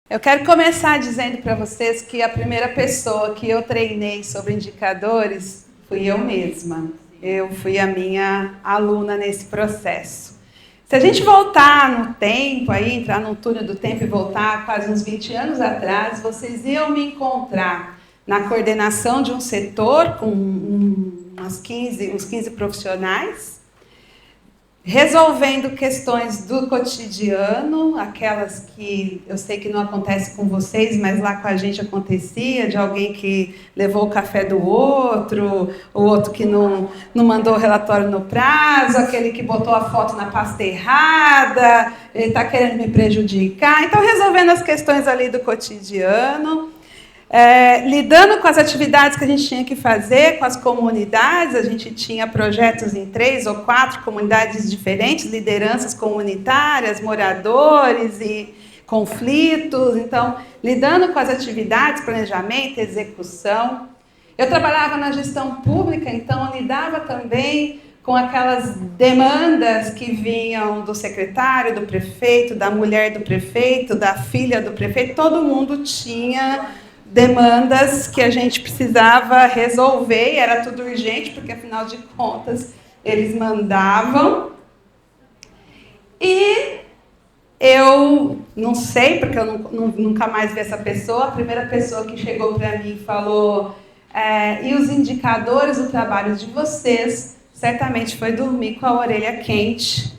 Eu quero começar dizendo para vocês que a primeira pessoa que eu treinei sobre indicadores fui eu mesma. Eu fui a minha aluna nesse processo. Se a gente voltar no tempo, aí, entrar no túnel do tempo e voltar quase uns 20 anos atrás, vocês iam me encontrar na coordenação de um setor com uns 15 profissionais, resolvendo questões do cotidiano, aquelas que eu sei que não acontece com vocês, mas lá com a gente acontecia, de alguém que levou o café do outro, o outro que não mandou o relatório no prazo, aquele que botou a foto na pasta errada, ele está querendo me prejudicar. Então, resolvendo as questões ali do cotidiano, lidando com as atividades que a gente tinha que fazer com as comunidades. A gente tinha projetos em 3 ou 4 comunidades diferentes, lideranças comunitárias, moradores e conflitos. Então, lidando com as atividades, planejamento, execução. Eu trabalhava na gestão pública, então eu lidava também com aquelas demandas que vinham do secretário, do prefeito, da mulher do prefeito, da filha do prefeito. Todo mundo tinha demandas que a gente precisava resolver, e era tudo urgente, porque, afinal de contas, eles mandavam. E eu não sei, porque eu nunca mais vi essa pessoa. A primeira pessoa que chegou para mim e falou, e os indicadores do trabalho de vocês, certamente foi dormir com a orelha quente,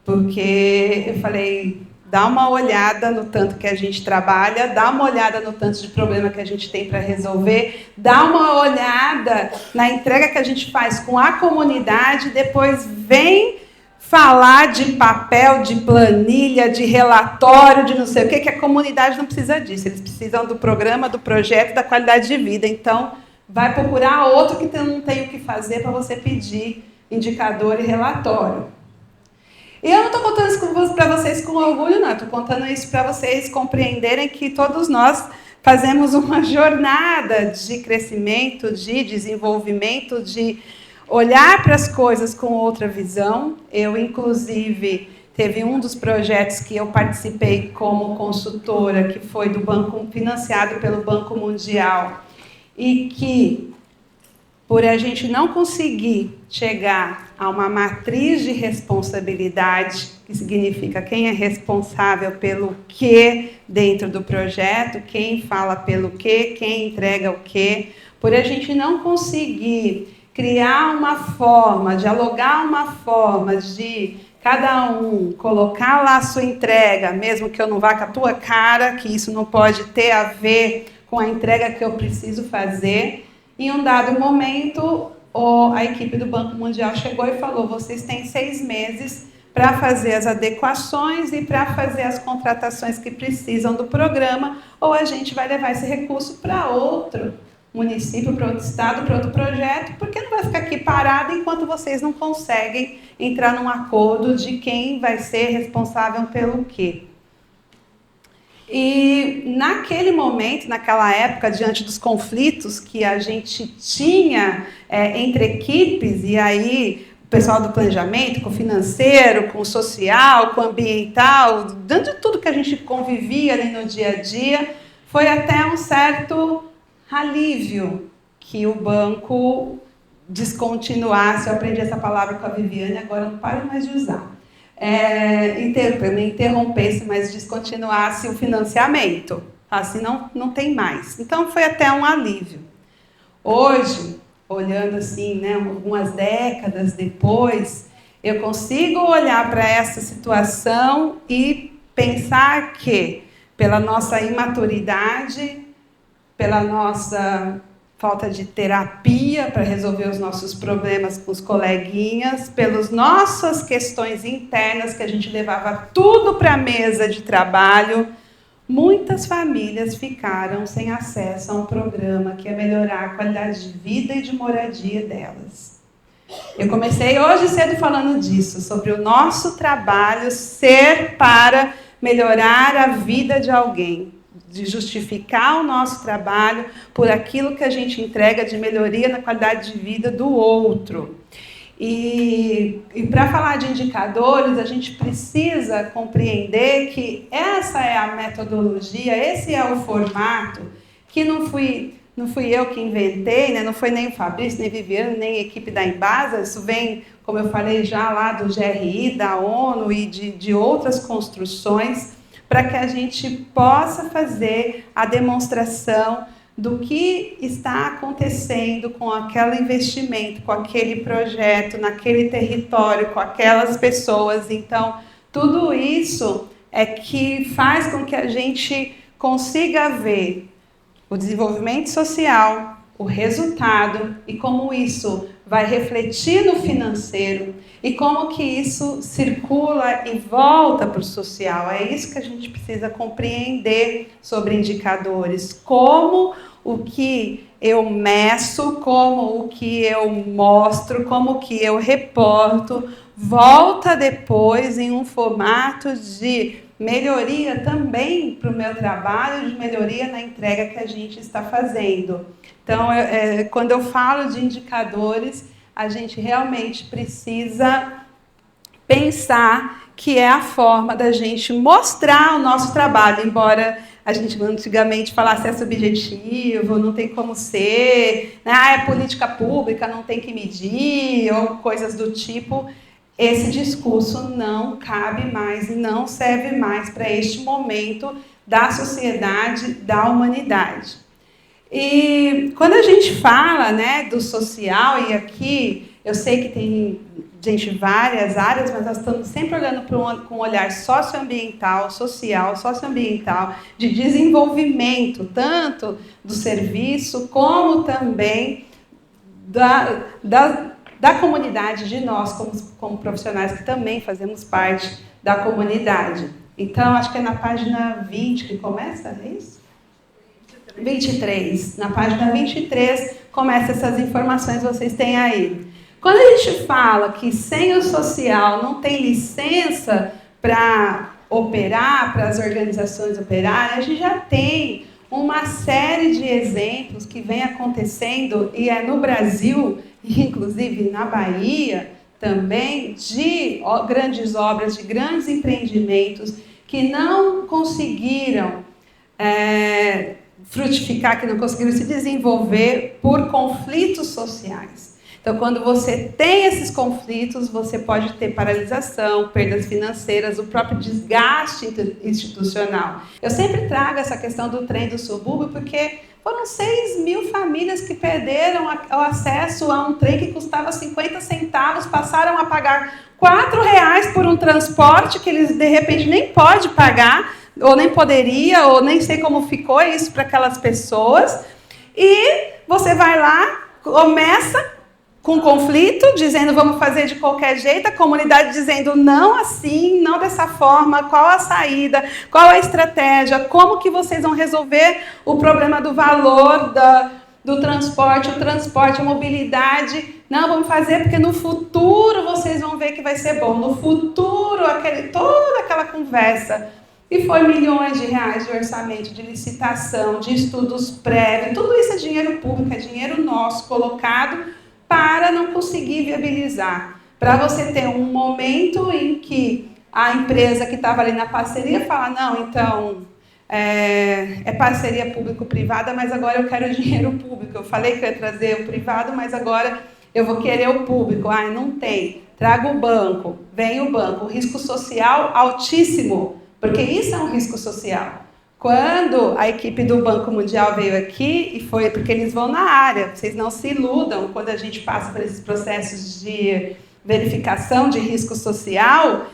porque eu falei, dá uma olhada no tanto que a gente trabalha, dá uma olhada no tanto de problema que a gente tem para resolver, dá uma olhada na entrega que a gente faz com a comunidade, depois vem falar de papel, de planilha, de relatório, de não sei o quê, que a comunidade não precisa disso. Eles precisam do programa, do projeto, da qualidade de vida. Então, vai procurar outro que não tem o que fazer para você pedir indicador e relatório. E eu não estou contando isso para vocês com orgulho, não. Estou contando isso para vocês compreenderem que todos nós fazemos uma jornada de crescimento, de desenvolvimento, de olhar para as coisas com outra visão. Eu, inclusive, teve um dos projetos que eu participei como consultora, que foi do banco, financiado pelo Banco Mundial, e que, por a gente não conseguir chegar a uma matriz de responsabilidade, que significa quem é responsável pelo que dentro do projeto, quem fala pelo que, quem entrega o que, por a gente não conseguir criar uma forma, dialogar uma forma de cada um colocar lá a sua entrega, mesmo que eu não vá com a tua cara, que isso não pode ter a ver com a entrega que eu preciso fazer. Em um dado momento, a equipe do Banco Mundial chegou e falou, vocês têm 6 meses para fazer as adequações e para fazer as contratações que precisam do programa, ou a gente vai levar esse recurso para outro município, para outro estado, para outro projeto, porque não vai ficar aqui parado enquanto vocês não conseguem entrar num acordo de quem vai ser responsável pelo quê. E naquele momento, naquela época, diante dos conflitos que a gente tinha entre equipes, e aí o pessoal do planejamento, com o financeiro, com o social, com o ambiental, dentro de tudo que a gente convivia ali no dia a dia, foi até um certo alívio que o banco descontinuasse. Eu aprendi essa palavra com a Viviane, agora não paro mais de usar. Me interrompesse, mas descontinuasse o financiamento. Assim, não tem mais. Então, foi até um alívio. Hoje, olhando assim, né, algumas décadas depois, eu consigo olhar para essa situação e pensar que, pela nossa imaturidade, pela nossa falta de terapia para resolver os nossos problemas com os coleguinhas, pelas nossas questões internas, que a gente levava tudo para a mesa de trabalho, muitas famílias ficaram sem acesso a um programa que ia melhorar a qualidade de vida e de moradia delas. Eu comecei hoje cedo falando disso, sobre o nosso trabalho ser para melhorar a vida de alguém, de justificar o nosso trabalho por aquilo que a gente entrega de melhoria na qualidade de vida do outro. E para falar de indicadores, a gente precisa compreender que essa é a metodologia, esse é o formato, que não fui eu que inventei, né? Não foi nem o Fabrício, nem Viviane, nem a equipe da Embasa, isso vem, como eu falei já lá do GRI, da ONU e de outras construções, para que a gente possa fazer a demonstração do que está acontecendo com aquele investimento, com aquele projeto, naquele território, com aquelas pessoas. Então, tudo isso é que faz com que a gente consiga ver o desenvolvimento social, o resultado e como isso vai refletir no financeiro e como que isso circula e volta para o social. É isso que a gente precisa compreender sobre indicadores. Como o que eu meço, como o que eu mostro, como o que eu reporto, volta depois em um formato de melhoria também para o meu trabalho, de melhoria na entrega que a gente está fazendo. Então, quando eu falo de indicadores, a gente realmente precisa pensar que é a forma da gente mostrar o nosso trabalho, embora a gente antigamente falasse é subjetivo, não tem como ser, né? É política pública, não tem que medir, ou coisas do tipo. Esse discurso não cabe mais, não serve mais para este momento da sociedade, da humanidade. E quando a gente fala, né, do social, e aqui eu sei que tem gente em várias áreas, mas nós estamos sempre olhando com um olhar socioambiental, social, socioambiental, de desenvolvimento, tanto do serviço, como também da comunidade, de nós, como profissionais que também fazemos parte da comunidade. Então, acho que é na página 20 que começa, é isso? 23. Na página 23 começa essas informações, vocês têm aí. Quando a gente fala que sem o social não tem licença para operar, para as organizações operarem, a gente já tem uma série de exemplos que vem acontecendo, e é no Brasil, inclusive na Bahia também, de grandes obras, de grandes empreendimentos que não conseguiram frutificar, que não conseguiram se desenvolver por conflitos sociais. Então, quando você tem esses conflitos, você pode ter paralisação, perdas financeiras, o próprio desgaste institucional. Eu sempre trago essa questão do trem do subúrbio, porque foram 6.000 famílias que perderam o acesso a um trem que custava 50 centavos, passaram a pagar R$4 por um transporte que eles, de repente, nem podem pagar, ou nem poderia, ou nem sei como ficou isso para aquelas pessoas. E você vai lá, começa com conflito, dizendo vamos fazer de qualquer jeito, a comunidade dizendo não assim, não dessa forma, qual a saída, qual a estratégia, como que vocês vão resolver o problema do valor do transporte, a mobilidade. Não, vamos fazer porque no futuro vocês vão ver que vai ser bom. No futuro, toda aquela conversa. E foi milhões de reais de orçamento, de licitação, de estudos prévios. Tudo isso é dinheiro público, é dinheiro nosso colocado para não conseguir viabilizar. Para você ter um momento em que a empresa que estava ali na parceria fala, não, então, é parceria público-privada, mas agora eu quero dinheiro público. Eu falei que eu ia trazer o privado, mas agora eu vou querer o público. Ah, não tem. Traga o banco. Vem o banco. O risco social altíssimo, porque isso é um risco social. Quando a equipe do Banco Mundial veio aqui, e foi porque eles vão na área, vocês não se iludam, quando a gente passa por esses processos de verificação de risco social,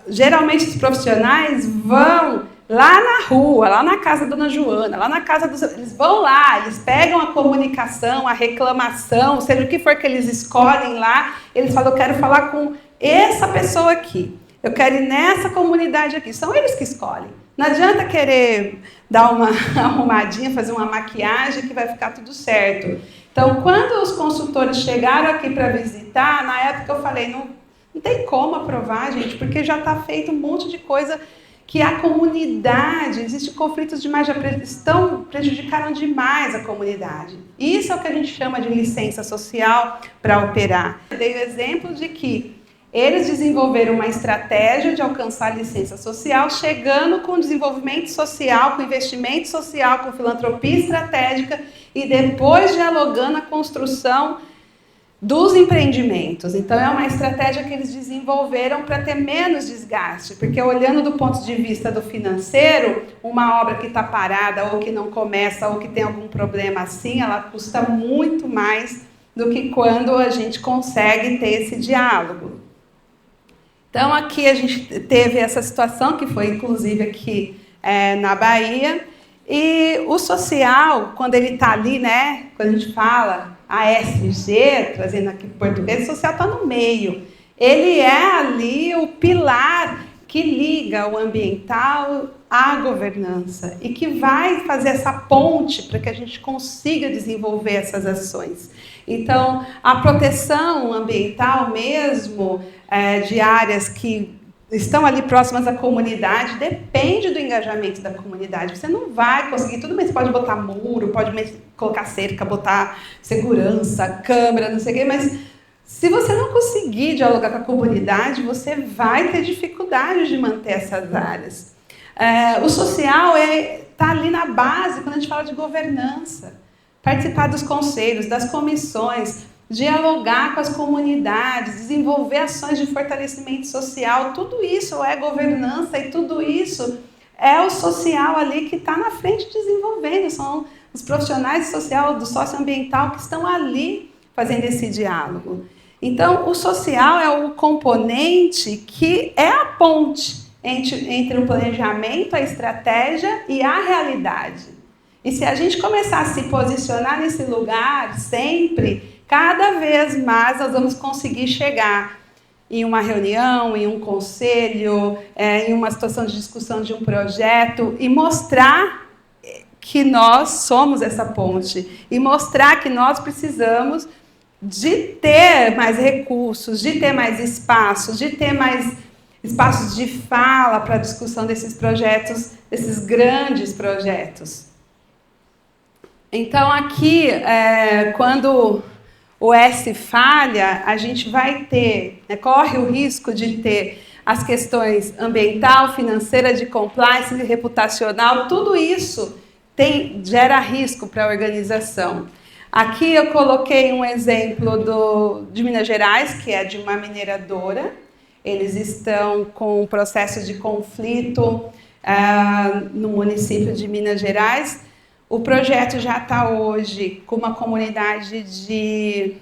geralmente os profissionais vão lá na rua, lá na casa da Dona Joana, lá na casa dos... Eles vão lá, eles pegam a comunicação, a reclamação, seja o que for que eles escolhem lá, eles falam, eu quero falar com essa pessoa aqui, eu quero ir nessa comunidade aqui. São eles que escolhem. Não adianta querer dar uma arrumadinha, fazer uma maquiagem que vai ficar tudo certo. Então, quando os consultores chegaram aqui para visitar, na época eu falei, não tem como aprovar, gente, porque já está feito um monte de coisa que a comunidade, existem conflitos demais, prejudicaram demais a comunidade. Isso é o que a gente chama de licença social para operar. Eu dei o exemplo de que eles desenvolveram uma estratégia de alcançar a licença social, chegando com desenvolvimento social, com investimento social, com filantropia estratégica e depois dialogando a construção dos empreendimentos. Então, é uma estratégia que eles desenvolveram para ter menos desgaste, porque olhando do ponto de vista do financeiro, uma obra que está parada, ou que não começa, ou que tem algum problema assim, ela custa muito mais do que quando a gente consegue ter esse diálogo. Então, aqui a gente teve essa situação, que foi inclusive aqui na Bahia, e o social, quando ele está ali, né, quando a gente fala ASG, trazendo aqui para o português, o social está no meio. Ele é ali o pilar que liga o ambiental à governança e que vai fazer essa ponte para que a gente consiga desenvolver essas ações. Então, a proteção ambiental mesmo, de áreas que estão ali próximas à comunidade, depende do engajamento da comunidade. Você não vai conseguir, tudo bem, você pode botar muro, pode colocar cerca, botar segurança, câmera, não sei o quê, mas se você não conseguir dialogar com a comunidade, você vai ter dificuldade de manter essas áreas. O social está ali na base, quando a gente fala de governança. Participar dos conselhos, das comissões, dialogar com as comunidades, desenvolver ações de fortalecimento social, tudo isso é governança e tudo isso é o social ali que está na frente desenvolvendo, são os profissionais do social, do socioambiental que estão ali fazendo esse diálogo. Então, o social é o componente que é a ponte entre o planejamento, a estratégia e a realidade. E se a gente começar a se posicionar nesse lugar sempre, cada vez mais nós vamos conseguir chegar em uma reunião, em um conselho, em uma situação de discussão de um projeto e mostrar que nós somos essa ponte e mostrar que nós precisamos de ter mais recursos, de ter mais espaços, de ter mais espaços de fala para a discussão desses projetos, desses grandes projetos. Então, aqui, quando o S falha, a gente vai ter, corre o risco de ter as questões ambiental, financeira, de compliance, reputacional, tudo isso gera risco para a organização. Aqui eu coloquei um exemplo de Minas Gerais, que é de uma mineradora. Eles estão com um processo de conflito no município de Minas Gerais. O projeto já está hoje com uma comunidade de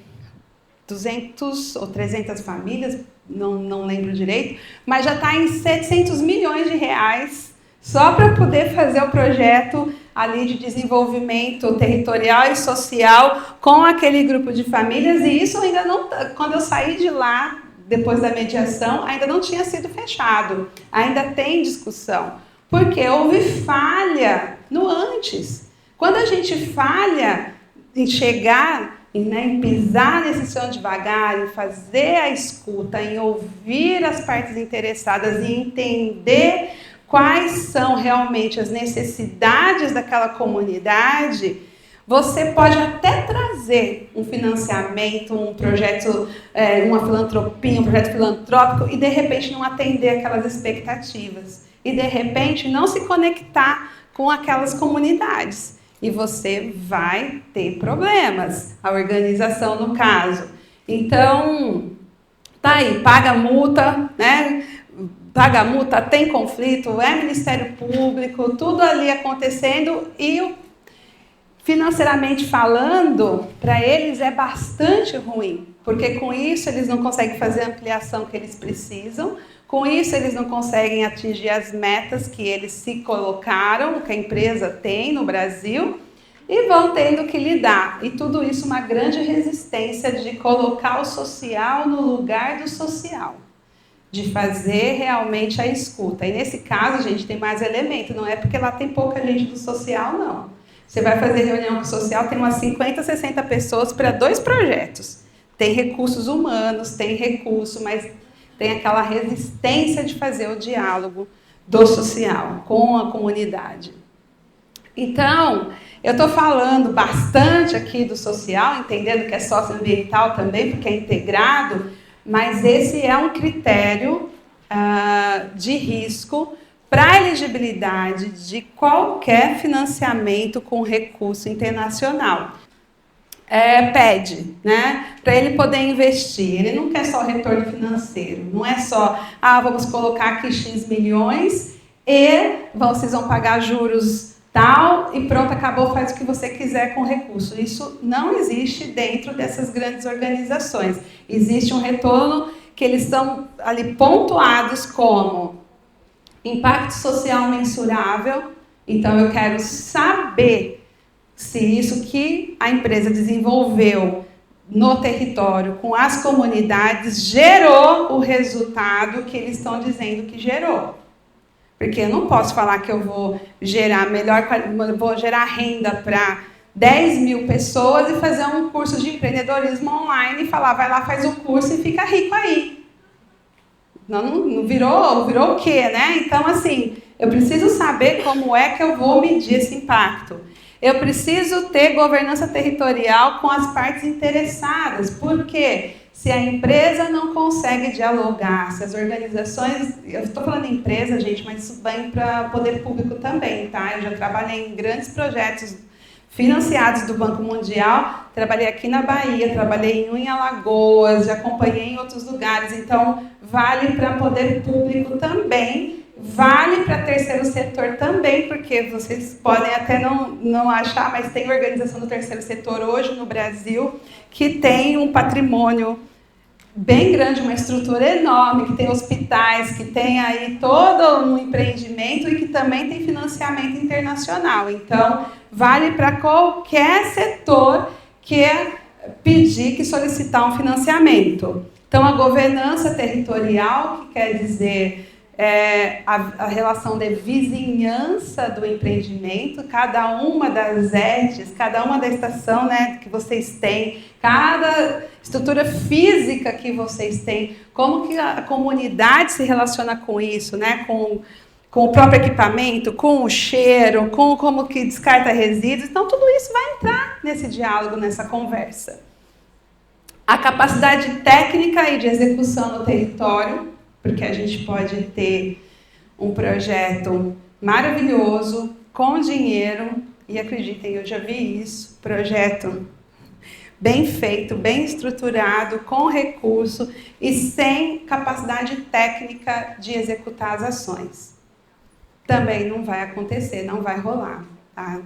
200 ou 300 famílias, não lembro direito, mas já está em 700 milhões de reais só para poder fazer o projeto ali de desenvolvimento territorial e social com aquele grupo de famílias. E isso ainda não, quando eu saí de lá, depois da mediação, ainda não tinha sido fechado. Ainda tem discussão, porque houve falha no antes. Quando a gente falha em chegar, em pisar nesse chão devagar, em fazer a escuta, em ouvir as partes interessadas e entender quais são realmente as necessidades daquela comunidade, você pode até trazer um financiamento, um projeto, uma filantropia, um projeto filantrópico e de repente não atender aquelas expectativas. E de repente não se conectar com aquelas comunidades. E você vai ter problemas, a organização no caso. Então, tá aí, paga multa, né? Paga multa, tem conflito, é Ministério Público, tudo ali acontecendo e, financeiramente falando, para eles é bastante ruim, porque com isso eles não conseguem fazer a ampliação que eles precisam, com isso eles não conseguem atingir as metas que eles se colocaram, que a empresa tem no Brasil, e vão tendo que lidar. E tudo isso uma grande resistência de colocar o social no lugar do social, de fazer realmente a escuta. E nesse caso, gente, tem mais elemento, não é porque lá tem pouca gente do social, não. Você vai fazer reunião com o social, tem umas 50, 60 pessoas para 2 projetos. Tem recursos humanos, tem recurso, mas tem aquela resistência de fazer o diálogo do social, com a comunidade. Então, eu estou falando bastante aqui do social, entendendo que é socioambiental também, porque é integrado, mas esse é um critério de risco para a elegibilidade de qualquer financiamento com recurso internacional. Pede, né, para ele poder investir. Ele não quer só retorno financeiro, não é só, vamos colocar aqui X milhões e vocês vão pagar juros tal e pronto, acabou, faz o que você quiser com o recurso. Isso não existe dentro dessas grandes organizações. Existe um retorno que eles estão ali pontuados como impacto social mensurável. Então, eu quero saber se isso que a empresa desenvolveu no território, com as comunidades, gerou o resultado que eles estão dizendo que gerou. Porque eu não posso falar que eu vou gerar vou gerar renda para 10 mil pessoas e fazer um curso de empreendedorismo online e falar, vai lá, faz o curso e fica rico aí. Não virou o quê, né? Então, assim, eu preciso saber como é que eu vou medir esse impacto. Eu preciso ter governança territorial com as partes interessadas. Por quê? Se a empresa não consegue dialogar, se as organizações... Eu estou falando em empresa, gente, mas isso vem para o poder público também, tá? Eu já trabalhei em grandes projetos financiados do Banco Mundial, trabalhei aqui na Bahia, trabalhei em Alagoas, já acompanhei em outros lugares. Então, vale para poder público também, vale para terceiro setor também, porque vocês podem até não achar, mas tem organização do terceiro setor hoje no Brasil que tem um patrimônio bem grande, uma estrutura enorme, que tem hospitais, que tem aí todo um empreendimento e que também tem financiamento internacional. Então, vale para qualquer setor que pedir, que solicitar um financiamento. Então, a governança territorial, que quer dizer a relação de vizinhança do empreendimento, cada uma das ETs, cada uma da estação, né, que vocês têm, cada estrutura física que vocês têm, como que a comunidade se relaciona com isso, né, com o próprio equipamento, com o cheiro, com como que descarta resíduos. Então, tudo isso vai entrar nesse diálogo, nessa conversa. A capacidade técnica e de execução no território, porque a gente pode ter um projeto maravilhoso, com dinheiro, e acreditem, eu já vi isso, projeto bem feito, bem estruturado, com recurso e sem capacidade técnica de executar as ações. Também não vai acontecer, não vai rolar. Tá?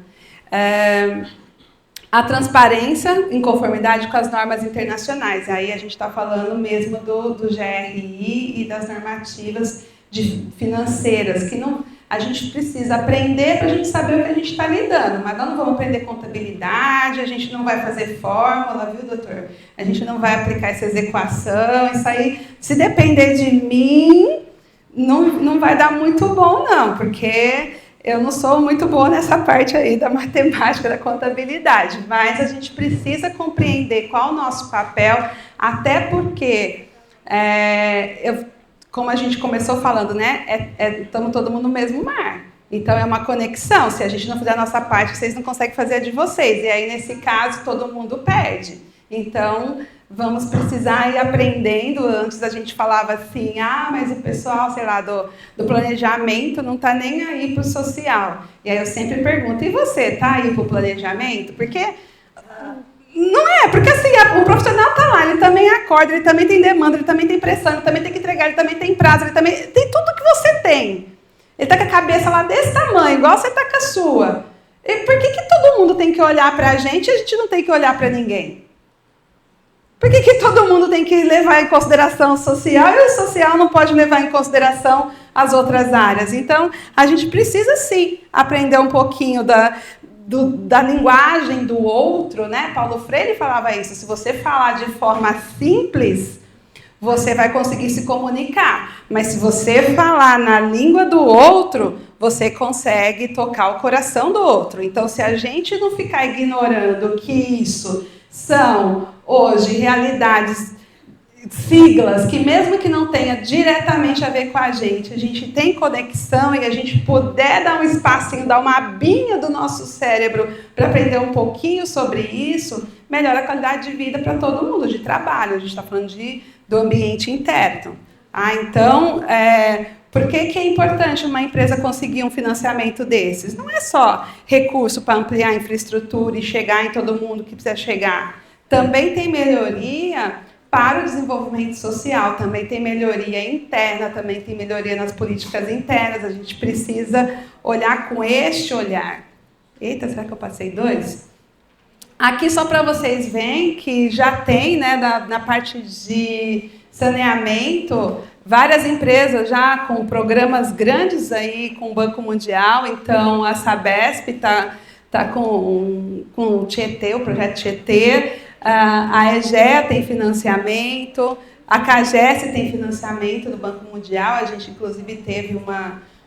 A transparência em conformidade com as normas internacionais. Aí a gente está falando mesmo do GRI e das normativas financeiras, que a gente precisa aprender para a gente saber o que a gente está lidando, mas nós não vamos aprender contabilidade, a gente não vai fazer fórmula, viu, doutor? A gente não vai aplicar essas equações, isso aí, se depender de mim, não vai dar muito bom, não, porque eu não sou muito boa nessa parte aí da matemática, da contabilidade, mas a gente precisa compreender qual é o nosso papel, até porque, como a gente começou falando, né, estamos todo mundo no mesmo mar. Então, é uma conexão. Se a gente não fizer a nossa parte, vocês não conseguem fazer a de vocês. E aí, nesse caso, todo mundo perde. Então, vamos precisar ir aprendendo. Antes a gente falava assim, mas o pessoal, sei lá, do planejamento não está nem aí para o social. E aí eu sempre pergunto, e você, está aí para o planejamento? Porque não é, porque assim, o profissional está lá, ele também acorda, ele também tem demanda, ele também tem pressão, ele também tem que entregar, ele também tem prazo, ele também tem tudo que você tem. Ele está com a cabeça lá desse tamanho, igual você está com a sua. E por que todo mundo tem que olhar para a gente e a gente não tem que olhar para ninguém? Por que todo mundo tem que levar em consideração o social e o social não pode levar em consideração as outras áreas? Então, a gente precisa, sim, aprender um pouquinho da linguagem do outro, né? Paulo Freire falava isso. Se você falar de forma simples, você vai conseguir se comunicar. Mas se você falar na língua do outro, você consegue tocar o coração do outro. Então, se a gente não ficar ignorando que isso são, hoje, realidades siglas que mesmo que não tenha diretamente a ver com a gente tem conexão e a gente puder dar um espacinho, dar uma abinha do nosso cérebro para aprender um pouquinho sobre isso, melhora a qualidade de vida para todo mundo, de trabalho. A gente está falando do ambiente interno. Então, por que é importante uma empresa conseguir um financiamento desses? Não é só recurso para ampliar a infraestrutura e chegar em todo mundo que precisa chegar. Também tem melhoria para o desenvolvimento social, também tem melhoria interna, também tem melhoria nas políticas internas. A gente precisa olhar com este olhar. Eita, será que eu passei 2? Aqui só para vocês verem que já tem, né, na parte de saneamento, várias empresas já com programas grandes aí com o Banco Mundial. Então, a Sabesp tá com o Tietê, o projeto Tietê. A EGEA tem financiamento, a CAGES tem financiamento do Banco Mundial. A gente, inclusive, teve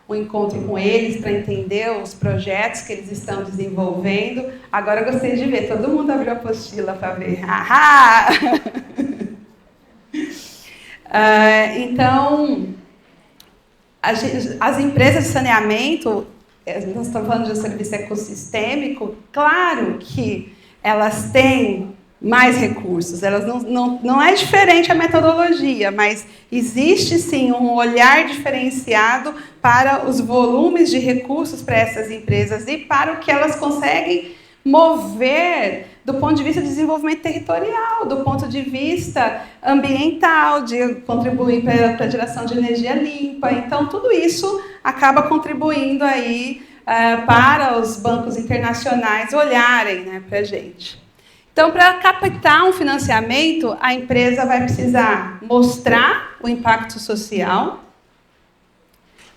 um encontro com eles para entender os projetos que eles estão desenvolvendo. Agora eu gostei de ver, todo mundo abriu a apostila para ver. Então, as empresas de saneamento, nós estamos falando de um serviço ecossistêmico, claro que elas têm mais recursos, elas não é diferente a metodologia, mas existe sim um olhar diferenciado para os volumes de recursos para essas empresas e para o que elas conseguem mover do ponto de vista de desenvolvimento territorial, do ponto de vista ambiental, de contribuir para a geração de energia limpa. Então, tudo isso acaba contribuindo aí para os bancos internacionais olharem, né, para a gente. Então, para captar um financiamento, a empresa vai precisar mostrar o impacto social,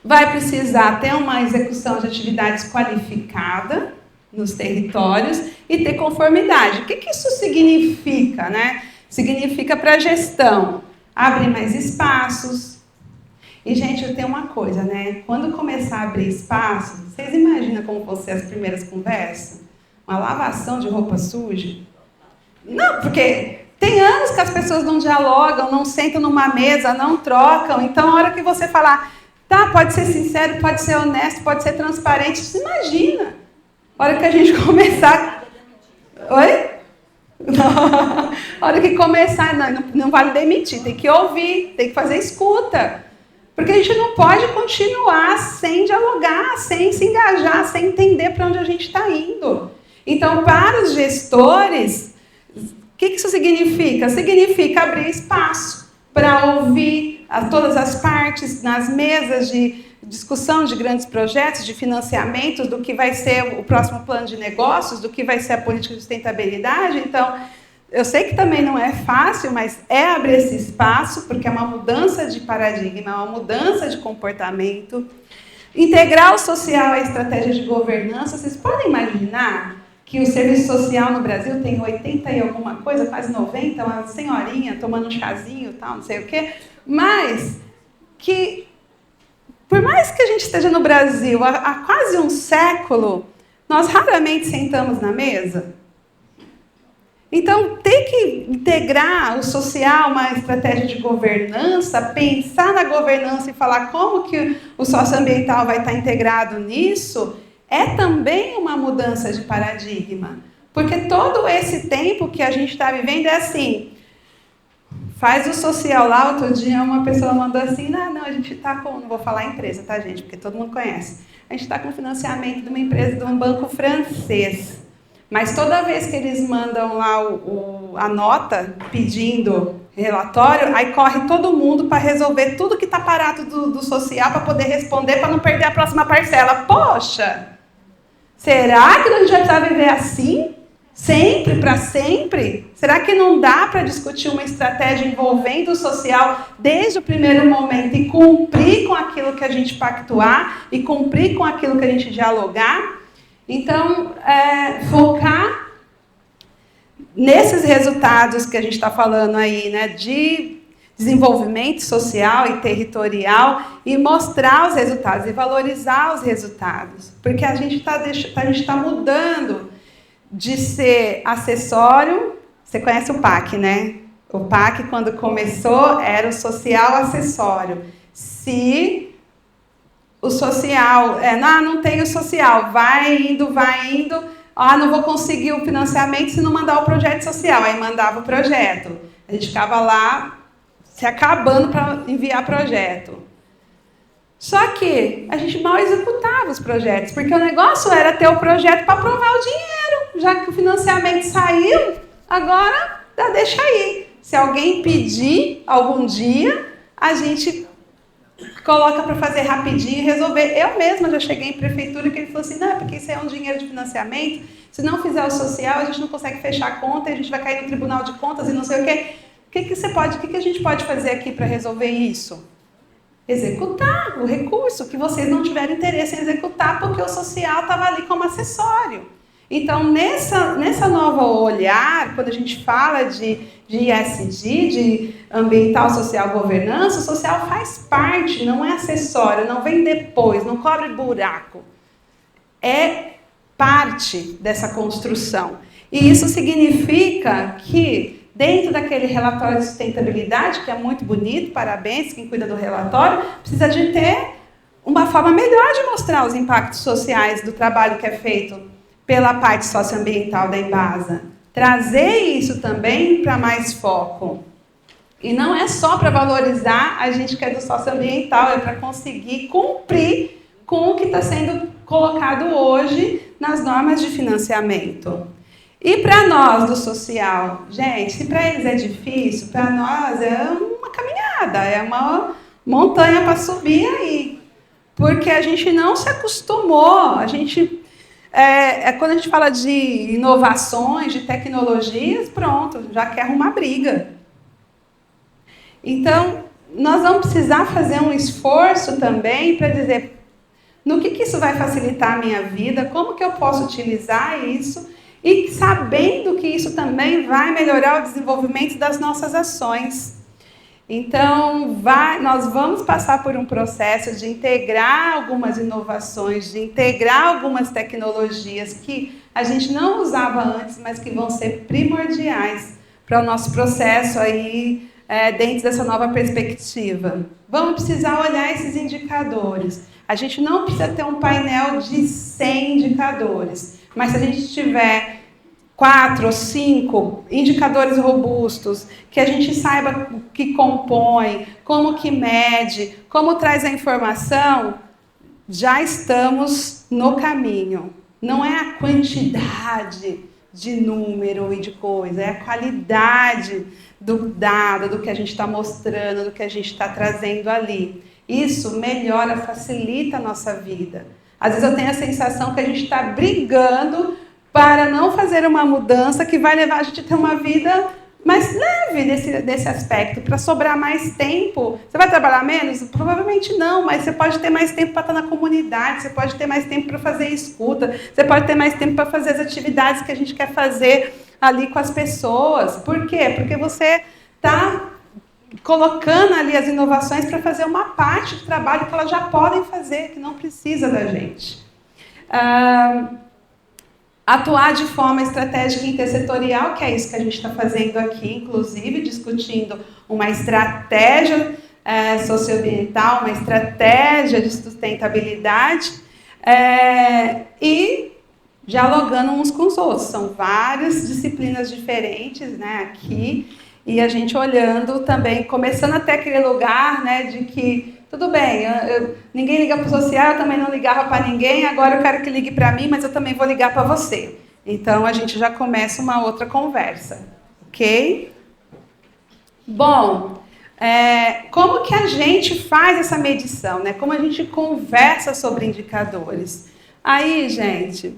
vai precisar ter uma execução de atividades qualificada nos territórios e ter conformidade. O que isso significa, né? Significa para a gestão abrir mais espaços. E, gente, eu tenho uma coisa, né? Quando começar a abrir espaço, vocês imaginam como vão ser as primeiras conversas? Uma lavação de roupa suja? Não, porque tem anos que as pessoas não dialogam, não sentam numa mesa, não trocam. Então, a hora que você falar, tá, pode ser sincero, pode ser honesto, pode ser transparente, você imagina. A hora que a gente começar... Oi? Não. A hora que começar, não vale demitir, tem que ouvir, tem que fazer escuta. Porque a gente não pode continuar sem dialogar, sem se engajar, sem entender para onde a gente está indo. Então, para os gestores... O que isso significa? Significa abrir espaço para ouvir todas as partes nas mesas de discussão de grandes projetos, de financiamentos, do que vai ser o próximo plano de negócios, do que vai ser a política de sustentabilidade. Então, eu sei que também não é fácil, mas é abrir esse espaço, porque é uma mudança de paradigma, é uma mudança de comportamento. Integrar o social à estratégia de governança. Vocês podem imaginar que o serviço social no Brasil tem 80 e alguma coisa, quase 90, uma senhorinha tomando um chazinho, tal, não sei o quê, mas que, por mais que a gente esteja no Brasil há quase um século, nós raramente sentamos na mesa. Então, ter que integrar o social, uma estratégia de governança, pensar na governança e falar como que o socioambiental vai estar integrado nisso, é também uma mudança de paradigma. Porque todo esse tempo que a gente está vivendo é assim, faz o social lá. Outro dia uma pessoa mandou assim, não, a gente está com, não vou falar empresa, tá, gente, porque todo mundo conhece. A gente está com financiamento de uma empresa, de um banco francês. Mas toda vez que eles mandam lá a nota pedindo relatório, aí corre todo mundo para resolver tudo que está parado do social para poder responder, para não perder a próxima parcela. Poxa! Será que a gente vai precisar viver assim? Sempre, para sempre? Será que não dá para discutir uma estratégia envolvendo o social desde o primeiro momento e cumprir com aquilo que a gente pactuar e cumprir com aquilo que a gente dialogar? Então, focar nesses resultados que a gente está falando aí, né, de desenvolvimento social e territorial, e mostrar os resultados, e valorizar os resultados. Porque a gente está mudando de ser acessório, você conhece o PAC, né? O PAC, quando começou, era o social acessório. Se o social, não tem o social, vai indo, não vou conseguir o financiamento se não mandar o projeto social. Aí mandava o projeto. A gente ficava lá se acabando para enviar projeto. Só que a gente mal executava os projetos, porque o negócio era ter o projeto para aprovar o dinheiro. Já que o financiamento saiu, agora deixa aí. Se alguém pedir algum dia, a gente coloca para fazer rapidinho e resolver. Eu mesma já cheguei em prefeitura que ele falou assim, não, porque isso é um dinheiro de financiamento, se não fizer o social, a gente não consegue fechar a conta, a gente vai cair no Tribunal de Contas e não sei o quê. O que a gente pode fazer aqui para resolver isso? Executar o recurso que vocês não tiveram interesse em executar, porque o social estava ali como acessório. Então, nessa nova olhar, quando a gente fala de ESG, de ambiental, social, governança, o social faz parte, não é acessório, não vem depois, não cobre buraco. É parte dessa construção. E isso significa que, dentro daquele relatório de sustentabilidade, que é muito bonito, parabéns, quem cuida do relatório, precisa de ter uma forma melhor de mostrar os impactos sociais do trabalho que é feito pela parte socioambiental da Embasa. Trazer isso também para mais foco. E não é só para valorizar a gente que é do socioambiental, é para conseguir cumprir com o que está sendo colocado hoje nas normas de financiamento. E para nós do social, gente, se para eles é difícil, para nós é uma caminhada, é uma montanha para subir aí. Porque a gente não se acostumou, quando a gente fala de inovações, de tecnologias, pronto, já quer arrumar briga. Então, nós vamos precisar fazer um esforço também para dizer no que isso vai facilitar a minha vida, como que eu posso utilizar isso, e sabendo que isso também vai melhorar o desenvolvimento das nossas ações. Então, nós vamos passar por um processo de integrar algumas inovações, de integrar algumas tecnologias que a gente não usava antes, mas que vão ser primordiais para o nosso processo aí, dentro dessa nova perspectiva. Vamos precisar olhar esses indicadores. A gente não precisa ter um painel de 100 indicadores, mas se a gente tiver 4 ou 5 indicadores robustos, que a gente saiba o que compõe, como que mede, como traz a informação, já estamos no caminho. Não é a quantidade de número e de coisa, é a qualidade do dado, do que a gente está mostrando, do que a gente está trazendo ali. Isso melhora, facilita a nossa vida. Às vezes eu tenho a sensação que a gente está brigando para não fazer uma mudança que vai levar a gente a ter uma vida mais leve desse aspecto, para sobrar mais tempo. Você vai trabalhar menos? Provavelmente não, mas você pode ter mais tempo para estar na comunidade, você pode ter mais tempo para fazer escuta, você pode ter mais tempo para fazer as atividades que a gente quer fazer ali com as pessoas. Por quê? Porque você está colocando ali as inovações para fazer uma parte do trabalho que elas já podem fazer, que não precisa da gente. Atuar de forma estratégica intersetorial, que é isso que a gente está fazendo aqui, inclusive discutindo uma estratégia socioambiental, uma estratégia de sustentabilidade e dialogando uns com os outros. São várias disciplinas diferentes, né, aqui, e a gente olhando também, começando até aquele lugar, né, de que tudo bem, ninguém liga para o social, eu também não ligava para ninguém, agora eu quero que ligue para mim, mas eu também vou ligar para você. Então, a gente já começa uma outra conversa, ok? Bom, como que a gente faz essa medição, né? Como a gente conversa sobre indicadores? Aí, gente,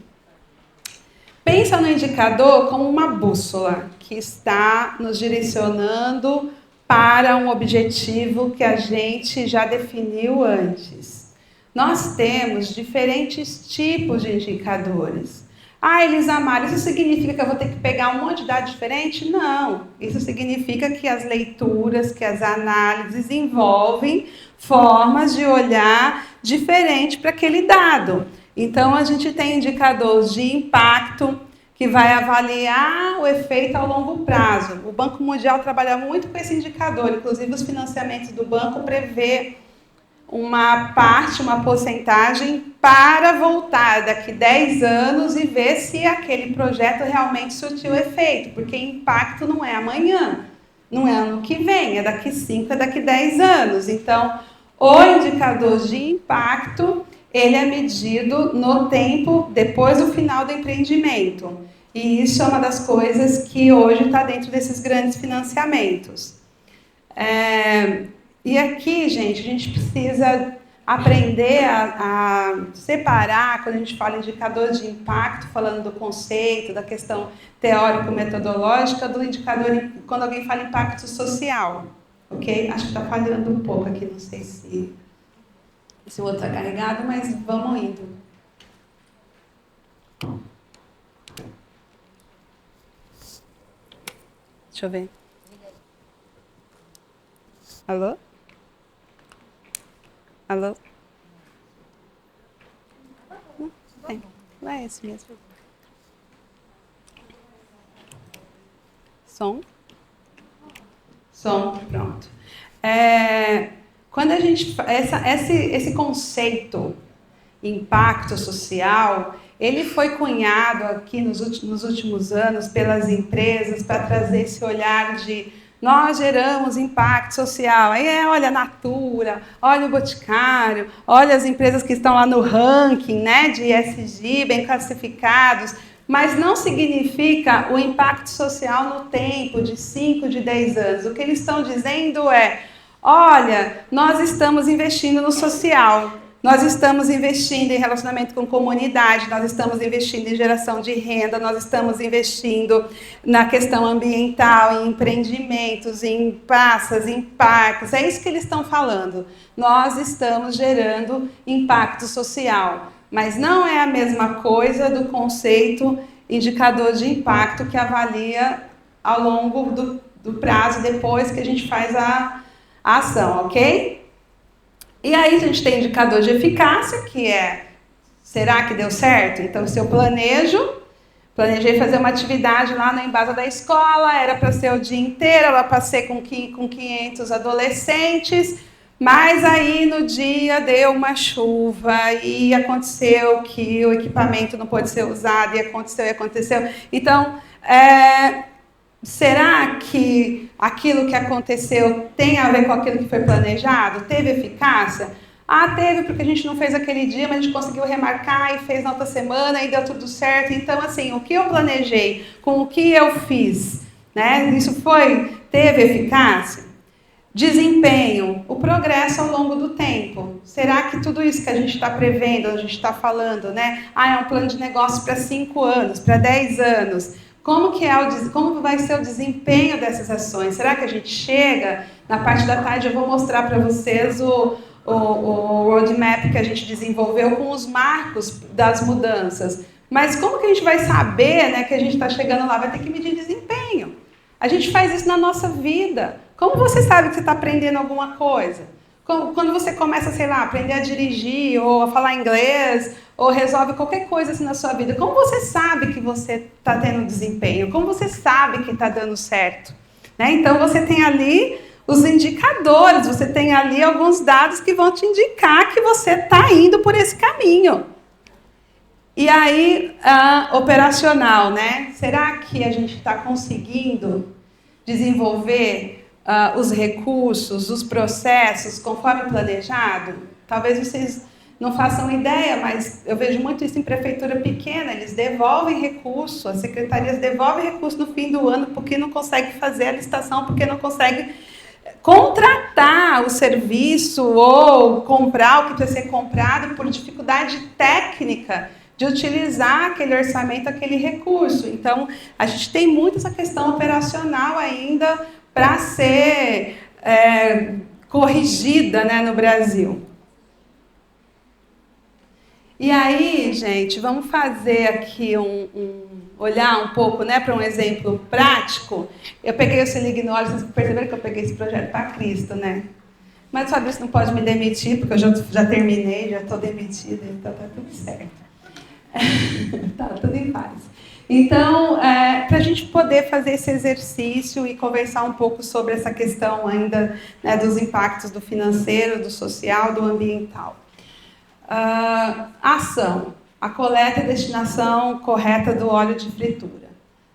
pensa no indicador como uma bússola que está nos direcionando para um objetivo que a gente já definiu antes. Nós temos diferentes tipos de indicadores. Elisa Mara, isso significa que eu vou ter que pegar um monte de dados diferentes? Não. Isso significa que as leituras, que as análises envolvem formas de olhar diferente para aquele dado. Então, a gente tem indicadores de impacto, que vai avaliar o efeito ao longo prazo. O Banco Mundial trabalha muito com esse indicador, inclusive os financiamentos do banco prevê uma parte, uma porcentagem para voltar daqui 10 anos e ver se aquele projeto realmente surtiu efeito, porque impacto não é amanhã, não é ano que vem, é daqui 5, é daqui 10 anos. Então, o indicador de impacto, ele é medido no tempo depois do final do empreendimento. E isso é uma das coisas que hoje está dentro desses grandes financiamentos. E aqui, gente, a gente precisa aprender a separar, quando a gente fala indicador de impacto, falando do conceito, da questão teórico-metodológica, do indicador, quando alguém fala impacto social. Ok? Acho que está falhando um pouco aqui, não sei se o outro está carregado, mas vamos indo. Deixa eu ver. Alô? Alô? Não é esse mesmo. Som? Som, pronto. Quando a gente... Esse conceito, impacto social, ele foi cunhado aqui nos últimos anos pelas empresas para trazer esse olhar de nós geramos impacto social. Aí olha a Natura, olha o Boticário, olha as empresas que estão lá no ranking, né, de ESG, bem classificados, mas não significa o impacto social no tempo, de 5, de 10 anos. O que eles estão dizendo é, olha, nós estamos investindo no social, nós estamos investindo em relacionamento com comunidade, nós estamos investindo em geração de renda, nós estamos investindo na questão ambiental, em empreendimentos, em praças, em parques. É isso que eles estão falando. Nós estamos gerando impacto social. Mas não é a mesma coisa do conceito indicador de impacto que avalia ao longo do prazo, depois que a gente faz a ação, ok? E aí a gente tem indicador de eficácia, que é, será que deu certo? Então, se eu planejei fazer uma atividade lá na Embasa da escola, era para ser o dia inteiro, ela passei com 500 adolescentes, mas aí no dia deu uma chuva e aconteceu que o equipamento não pôde ser usado, e aconteceu. Então, será que aquilo que aconteceu tem a ver com aquilo que foi planejado? Teve eficácia? Teve, porque a gente não fez aquele dia, mas a gente conseguiu remarcar e fez na outra semana e deu tudo certo. Então, assim, o que eu planejei com o que eu fiz, né? Isso teve eficácia? Desempenho, o progresso ao longo do tempo. Será que tudo isso que a gente está prevendo, a gente está falando, né? É um plano de negócio para 5 anos, para 10 anos. Como vai ser o desempenho dessas ações? Será que a gente chega? Na parte da tarde eu vou mostrar para vocês o roadmap que a gente desenvolveu com os marcos das mudanças. Mas como que a gente vai saber, né, que a gente está chegando lá? Vai ter que medir desempenho. A gente faz isso na nossa vida. Como você sabe que você está aprendendo alguma coisa? Quando você começa, sei lá, a aprender a dirigir, ou a falar inglês, ou resolve qualquer coisa assim na sua vida, como você sabe que você está tendo desempenho? Como você sabe que está dando certo? Né? Então, você tem ali os indicadores, você tem ali alguns dados que vão te indicar que você está indo por esse caminho. E aí, operacional, né? Será que a gente está conseguindo desenvolver os recursos, os processos conforme planejado? Talvez vocês não façam ideia, mas eu vejo muito isso em prefeitura pequena. Eles devolvem recurso, as secretarias devolvem recurso no fim do ano porque não consegue fazer a licitação, porque não consegue contratar o serviço ou comprar o que precisa ser comprado por dificuldade técnica de utilizar aquele orçamento, aquele recurso. Então, a gente tem muito essa questão operacional ainda para ser corrigida, né, no Brasil. E aí, gente, vamos fazer aqui olhar um pouco, né, para um exemplo prático. Eu peguei o Se Liga no Olho, vocês perceberam que eu peguei esse projeto para Cristo, né? Mas o Fabrício não pode me demitir, porque eu já terminei, já estou demitida, então está tudo certo. Tá, tudo em paz. Então, para a gente poder fazer esse exercício e conversar um pouco sobre essa questão ainda, né, dos impactos do financeiro, do social, do ambiental. Ação. A coleta e destinação correta do óleo de fritura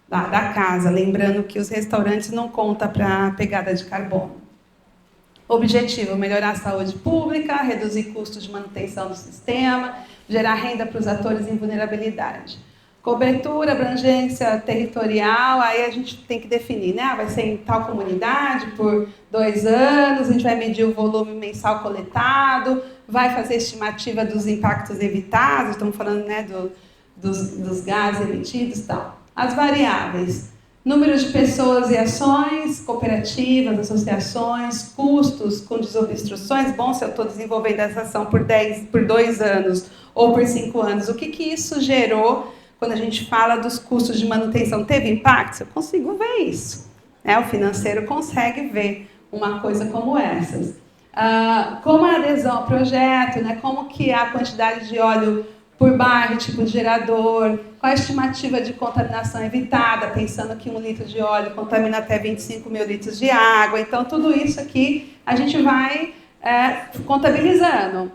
da casa. Lembrando que os restaurantes não contam para a pegada de carbono. Objetivo: melhorar a saúde pública, reduzir custos de manutenção do sistema, gerar renda para os atores em vulnerabilidade. Cobertura, abrangência territorial, aí a gente tem que definir, né? Vai ser em tal comunidade por 2 anos, a gente vai medir o volume mensal coletado, vai fazer estimativa dos impactos evitados, estamos falando, né, dos gases emitidos e tal. As variáveis: número de pessoas e ações, cooperativas, associações, custos com desobstruções. Bom, se eu estou desenvolvendo essa ação por 2 anos ou por 5 anos, o que isso gerou quando a gente fala dos custos de manutenção? Teve impacto? Eu consigo ver isso. Né? O financeiro consegue ver uma coisa como essas. Como a adesão ao projeto, né? Como que a quantidade de óleo por bairro, tipo de gerador, qual a estimativa de contaminação evitada, pensando que 1 litro de óleo contamina até 25 mil litros de água. Então, tudo isso aqui a gente vai contabilizando.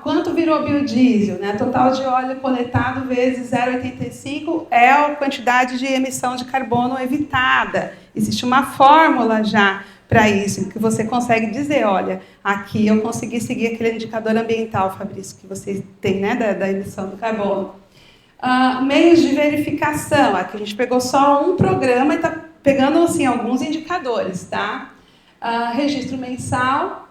Quanto virou biodiesel? Né? Total de óleo coletado vezes 0,85 é a quantidade de emissão de carbono evitada. Existe uma fórmula já para isso, que você consegue dizer, olha, aqui eu consegui seguir aquele indicador ambiental, Fabrício, que você tem, né, da emissão do carbono. Meios de verificação. Aqui a gente pegou só um programa e está pegando assim, alguns indicadores. Tá? Registro mensal,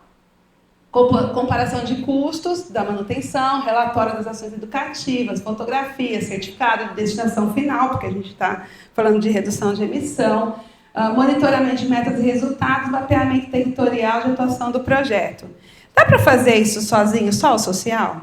comparação de custos da manutenção, relatório das ações educativas, fotografia, certificado de destinação final, porque a gente está falando de redução de emissão, monitoramento de metas e resultados, mapeamento territorial de atuação do projeto. Dá para fazer isso sozinho, só o social?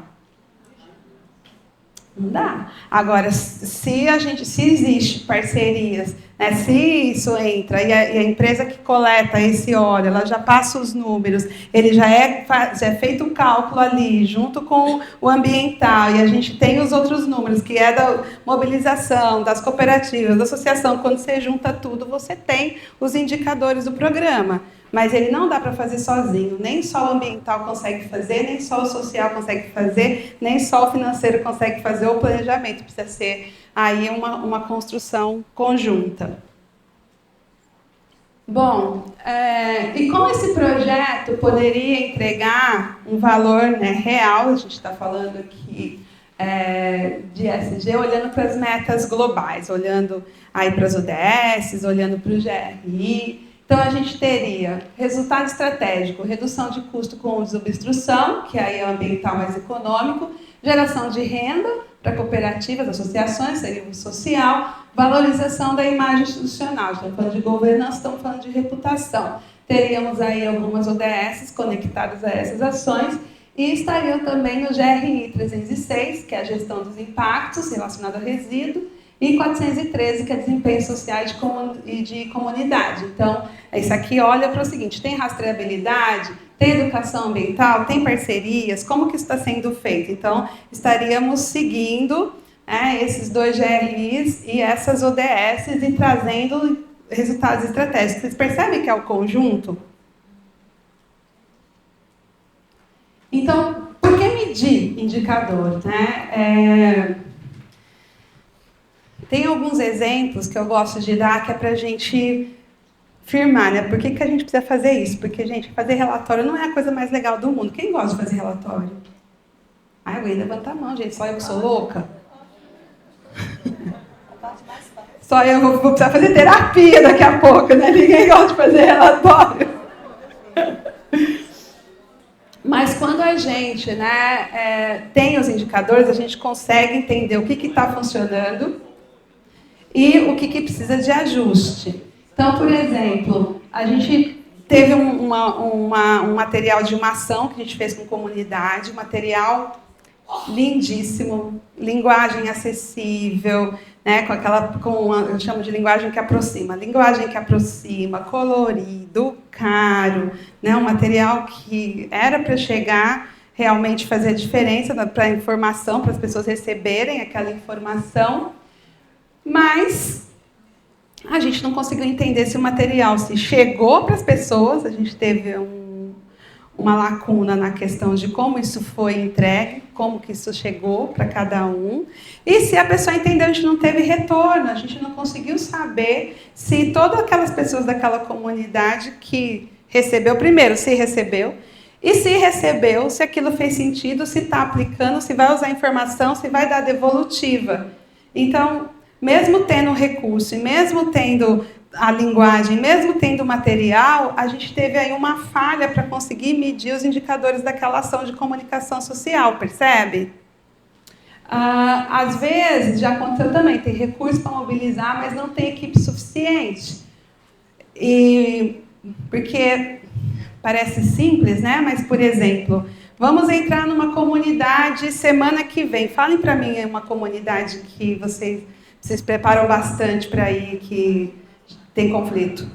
Não dá. Agora, se existe parcerias, né, se isso entra e a empresa que coleta esse óleo, ela já passa os números, ele já é feito o cálculo ali, junto com o ambiental, e a gente tem os outros números, que é da mobilização, das cooperativas, da associação. Quando você junta tudo, você tem os indicadores do programa. Mas ele não dá para fazer sozinho. Nem só o ambiental consegue fazer, nem só o social consegue fazer, nem só o financeiro consegue fazer, o planejamento precisa ser aí uma construção conjunta. Bom, e como esse projeto poderia entregar um valor, né, real, a gente está falando aqui de ESG, olhando para as metas globais, olhando aí para as ODS, olhando para o GRI. Então, a gente teria resultado estratégico, redução de custo com desobstrução, que aí é o ambiental mais econômico, geração de renda para cooperativas, associações, seria o social, valorização da imagem institucional. Estamos falando de governança, estamos falando de reputação. Teríamos aí algumas ODS conectadas a essas ações e estariam também no GRI 306, que é a gestão dos impactos relacionados ao resíduo, e 413, que é desempenho social e de comunidade. Então, isso aqui olha para o seguinte: tem rastreabilidade, tem educação ambiental, tem parcerias, como que isso está sendo feito? Então, estaríamos seguindo esses 2 GRIs e essas ODS e trazendo resultados estratégicos. Vocês percebem que é o conjunto? Então, por que medir indicador? Né? Tem alguns exemplos que eu gosto de dar, que é para a gente firmar, né? Por que a gente precisa fazer isso? Porque, gente, fazer relatório não é a coisa mais legal do mundo. Quem gosta de fazer relatório? Alguém levanta a mão, gente. Só eu que sou louca? Só eu vou precisar fazer terapia daqui a pouco, né? Ninguém gosta de fazer relatório. Mas quando a gente, né, tem os indicadores, a gente consegue entender o que está funcionando e o que precisa de ajuste. Então, por exemplo, a gente teve um material de uma ação que a gente fez com comunidade, material lindíssimo, linguagem acessível, né, eu chamo de linguagem que aproxima, colorido, caro, né, um material que era para chegar realmente fazer a diferença para a informação, para as pessoas receberem aquela informação, mas a gente não conseguiu entender se o material se chegou para as pessoas, a gente teve uma lacuna na questão de como isso foi entregue, como que isso chegou para cada um, e se a pessoa entendeu, a gente não teve retorno, a gente não conseguiu saber se todas aquelas pessoas daquela comunidade que recebeu, primeiro, se recebeu, e se recebeu, se aquilo fez sentido, se está aplicando, se vai usar a informação, se vai dar devolutiva. Então, mesmo tendo o recurso, e mesmo tendo a linguagem, mesmo tendo o material, a gente teve aí uma falha para conseguir medir os indicadores daquela ação de comunicação social, percebe? Às vezes, já aconteceu também, tem recurso para mobilizar, mas não tem equipe suficiente. Porque parece simples, né? Mas, por exemplo, vamos entrar numa comunidade semana que vem. Falem para mim uma comunidade que vocês preparam bastante para ir, que tem conflito.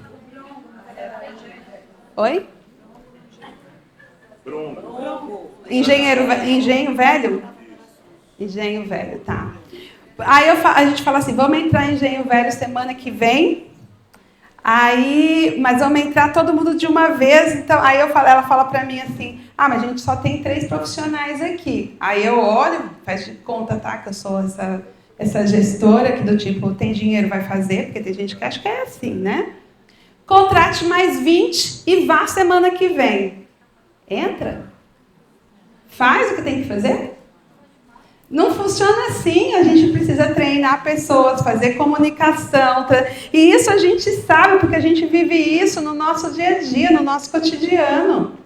Oi? Engenho Velho? Engenho Velho, tá. Aí a gente fala assim, vamos entrar em Engenho Velho semana que vem. Mas vamos entrar todo mundo de uma vez. Então, aí ela fala para mim assim, mas a gente só tem 3 profissionais aqui. Aí eu olho, faz de conta, tá, que eu sou essa gestora que do tipo, tem dinheiro, vai fazer, porque tem gente que acha que é assim, né? Contrate mais 20 e vá semana que vem. Entra. Faz o que tem que fazer. Não funciona assim, a gente precisa treinar pessoas, fazer comunicação. E isso a gente sabe, porque a gente vive isso no nosso dia a dia, no nosso cotidiano.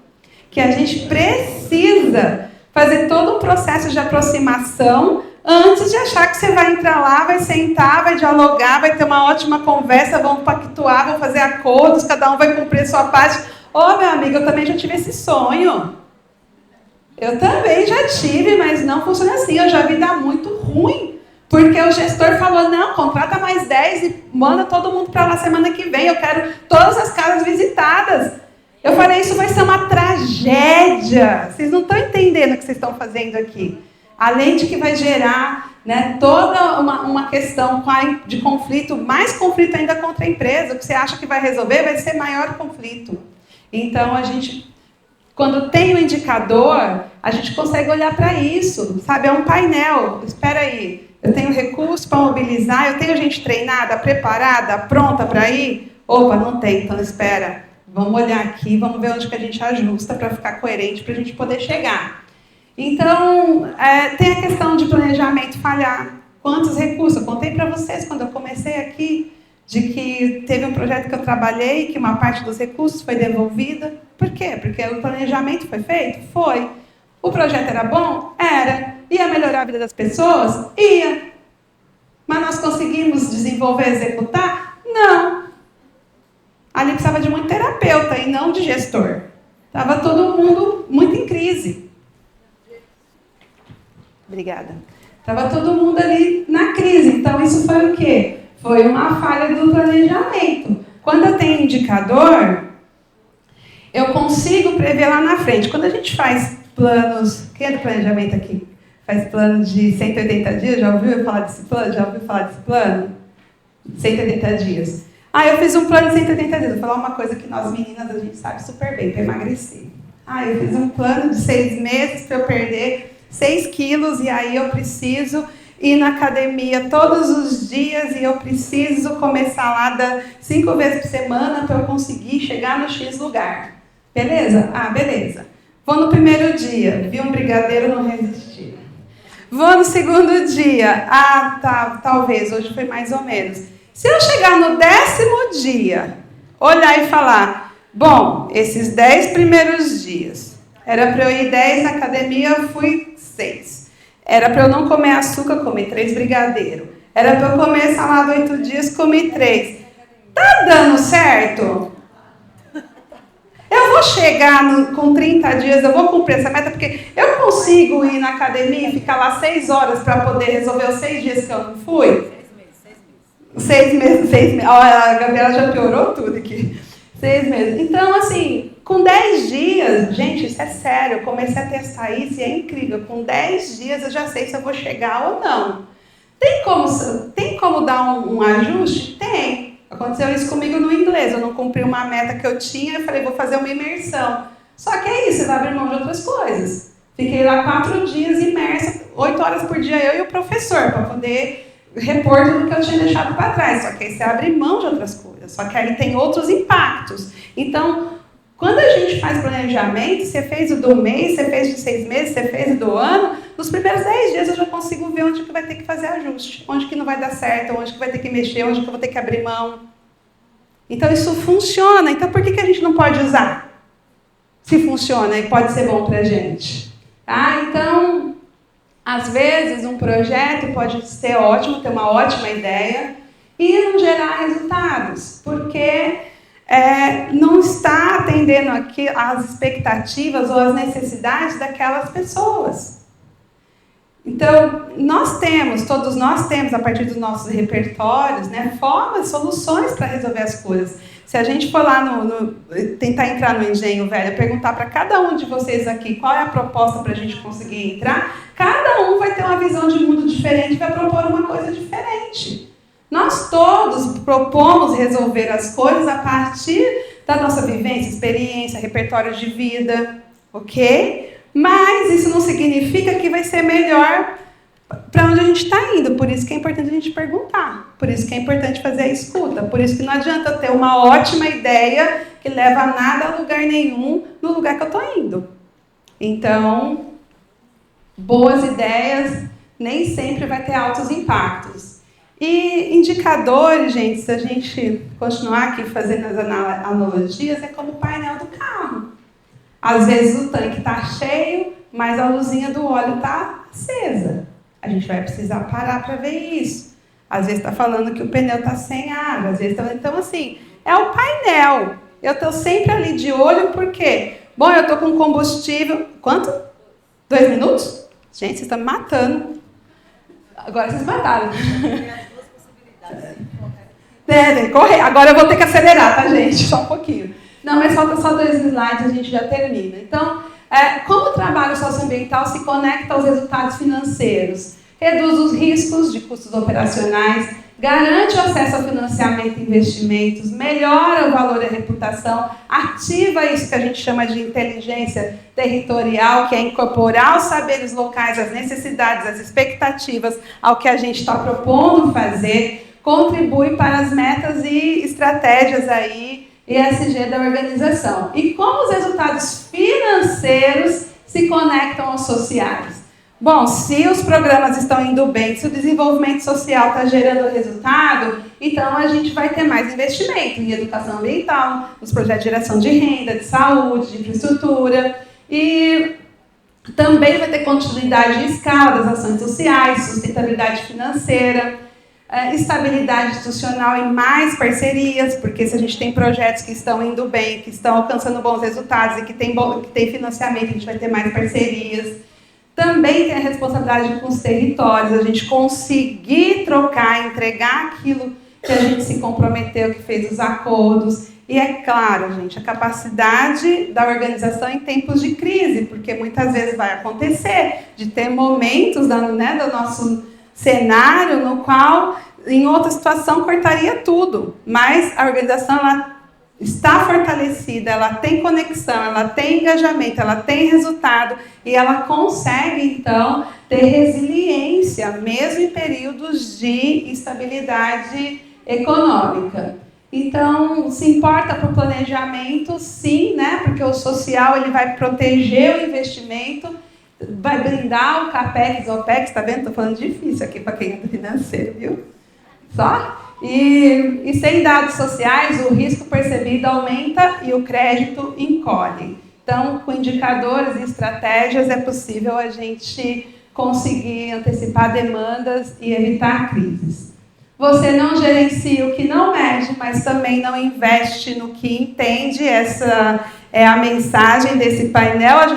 Que a gente precisa fazer todo um processo de aproximação antes de achar que você vai entrar lá, vai sentar, vai dialogar, vai ter uma ótima conversa, vão pactuar, vão fazer acordos, cada um vai cumprir a sua parte. Meu amigo, eu também já tive esse sonho. Eu também já tive, mas não funciona assim. Eu já vi dar muito ruim. Porque o gestor falou, não, contrata mais 10 e manda todo mundo para lá semana que vem. Eu quero todas as casas visitadas. Eu falei, isso vai ser uma tragédia. Vocês não estão entendendo o que vocês estão fazendo aqui. Além de que vai gerar, né, toda uma questão de conflito, mais conflito ainda contra a empresa. O que você acha que vai resolver vai ser maior conflito. Então, a gente, quando tem o indicador, a gente consegue olhar para isso, sabe? É um painel. Espera aí, eu tenho recurso para mobilizar, eu tenho gente treinada, preparada, pronta para ir? Opa, não tem, então espera. Vamos olhar aqui, vamos ver onde que a gente ajusta para ficar coerente, para a gente poder chegar. Então, tem a questão de planejamento falhar. Quantos recursos? Eu contei para vocês quando eu comecei aqui, de que teve um projeto que eu trabalhei, que uma parte dos recursos foi devolvida. Por quê? Porque o planejamento foi feito? Foi. O projeto era bom? Era. Ia melhorar a vida das pessoas? Ia. Mas nós conseguimos desenvolver e executar? Não. Ali precisava de muito terapeuta e não de gestor. Estava todo mundo muito em crise. Obrigada. Estava todo mundo ali na crise. Então, isso foi o quê? Foi uma falha do planejamento. Quando eu tenho indicador, eu consigo prever lá na frente. Quando a gente faz planos... Quem é do planejamento aqui? Faz plano de 180 dias? Já ouviu falar desse plano? Já ouviu falar desse plano? 180 dias. Eu fiz um plano de 180 dias. Vou falar uma coisa que nós meninas a gente sabe super bem, para emagrecer. Eu fiz um plano de 6 meses para eu perder 6 quilos e aí eu preciso ir na academia todos os dias e eu preciso começar lá 5 vezes por semana para eu conseguir chegar no X lugar. Beleza? Beleza. Vou no primeiro dia, vi um brigadeiro, não resisti. Vou no segundo dia, talvez, hoje foi mais ou menos. Se eu chegar no 10º dia, olhar e falar, bom, esses 10 primeiros dias, era para eu ir 10 na academia, eu fui 6. Era para eu não comer açúcar, comi 3 brigadeiros. Era para eu comer salada 8 dias, comi 3. Tá dando certo? Eu vou chegar com 30 dias, eu vou cumprir essa meta, porque eu consigo ir na academia e ficar lá 6 horas para poder resolver os 6 dias que eu não fui? 6 meses. A Gabriela já piorou tudo aqui. 6 meses. Então, assim, com 10 dias, gente, isso é sério, eu comecei a testar isso e é incrível. Com 10 dias eu já sei se eu vou chegar ou não. Tem como dar um ajuste? Tem. Aconteceu isso comigo no inglês. Eu não cumpri uma meta que eu tinha, eu falei, vou fazer uma imersão. Só que é isso, você vai abrir mão de outras coisas. Fiquei lá 4 dias imersa, 8 horas por dia, eu e o professor, para poder repor tudo que eu tinha deixado para trás. Só que aí você abre mão de outras coisas. Só que aí tem outros impactos. Então, quando a gente faz planejamento, você fez o do mês, você fez de 6 meses, você fez o do ano, nos primeiros 10 dias eu já consigo ver onde que vai ter que fazer ajuste, onde que não vai dar certo, onde que vai ter que mexer, onde que eu vou ter que abrir mão. Então isso funciona. Então por que a gente não pode usar? Se funciona e pode ser bom para a gente. Tá? Então, às vezes um projeto pode ser ótimo, ter uma ótima ideia e não gerar resultados, porque não está atendendo aqui às expectativas ou às necessidades daquelas pessoas. Então, todos nós temos, a partir dos nossos repertórios, né, formas, soluções para resolver as coisas. Se a gente for lá tentar entrar no engenho velho, perguntar para cada um de vocês aqui qual é a proposta para a gente conseguir entrar, cada um vai ter uma visão de mundo diferente e vai propor uma coisa diferente. Nós todos propomos resolver as coisas a partir da nossa vivência, experiência, repertório de vida, ok? Mas isso não significa que vai ser melhor para onde a gente está indo. Por isso que é importante a gente perguntar. Por isso que é importante fazer a escuta. Por isso que não adianta ter uma ótima ideia que leva a nada a lugar nenhum no lugar que eu estou indo. Então, boas ideias nem sempre vai ter altos impactos. E indicadores, gente, se a gente continuar aqui fazendo as analogias, é como o painel do carro. Às vezes o tanque está cheio, mas a luzinha do óleo está acesa. A gente vai precisar parar para ver isso. Às vezes está falando que o pneu está sem água. Às vezes então, assim, é o painel. Eu estou sempre ali de olho, por quê? Bom, eu estou com combustível... Quanto? 2 minutos? Gente, vocês estão me matando. Agora vocês mataram. Devem correr. Agora eu vou ter que acelerar, tá, gente? Só um pouquinho. Não, mas falta só 2 slides e a gente já termina. Então, como o trabalho socioambiental se conecta aos resultados financeiros? Reduz os riscos de custos operacionais, garante o acesso ao financiamento e investimentos, melhora o valor e a reputação, ativa isso que a gente chama de inteligência territorial, que é incorporar os saberes locais, as necessidades, as expectativas ao que a gente está propondo fazer, contribui para as metas e estratégias aí ESG da organização. E como os resultados financeiros se conectam aos sociais? Bom, se os programas estão indo bem, se o desenvolvimento social está gerando resultado, então a gente vai ter mais investimento em educação ambiental, nos projetos de geração de renda, de saúde, de infraestrutura. E também vai ter continuidade de escala das ações sociais, sustentabilidade financeira, estabilidade institucional e mais parcerias, porque se a gente tem projetos que estão indo bem, que estão alcançando bons resultados e que tem financiamento, a gente vai ter mais parcerias. Também tem a responsabilidade com os territórios, a gente conseguir trocar, entregar aquilo que a gente se comprometeu, que fez os acordos. E é claro, gente, a capacidade da organização em tempos de crise, porque muitas vezes vai acontecer de ter momentos do nosso cenário no qual, em outra situação, cortaria tudo. Mas a organização ela está fortalecida, ela tem conexão, ela tem engajamento, ela tem resultado e ela consegue, então, ter resiliência, mesmo em períodos de instabilidade econômica. Então, se importa para o planejamento, sim, né? Porque o social ele vai proteger o investimento, vai blindar o CAPEX, o OPEX, tá vendo? Estou falando difícil aqui para quem é do financeiro, viu? Só? E sem dados sociais, o risco percebido aumenta e o crédito encolhe. Então, com indicadores e estratégias, é possível a gente conseguir antecipar demandas e evitar crises. Você não gerencia o que não mede, mas também não investe no que entende. Essa é a mensagem desse painel.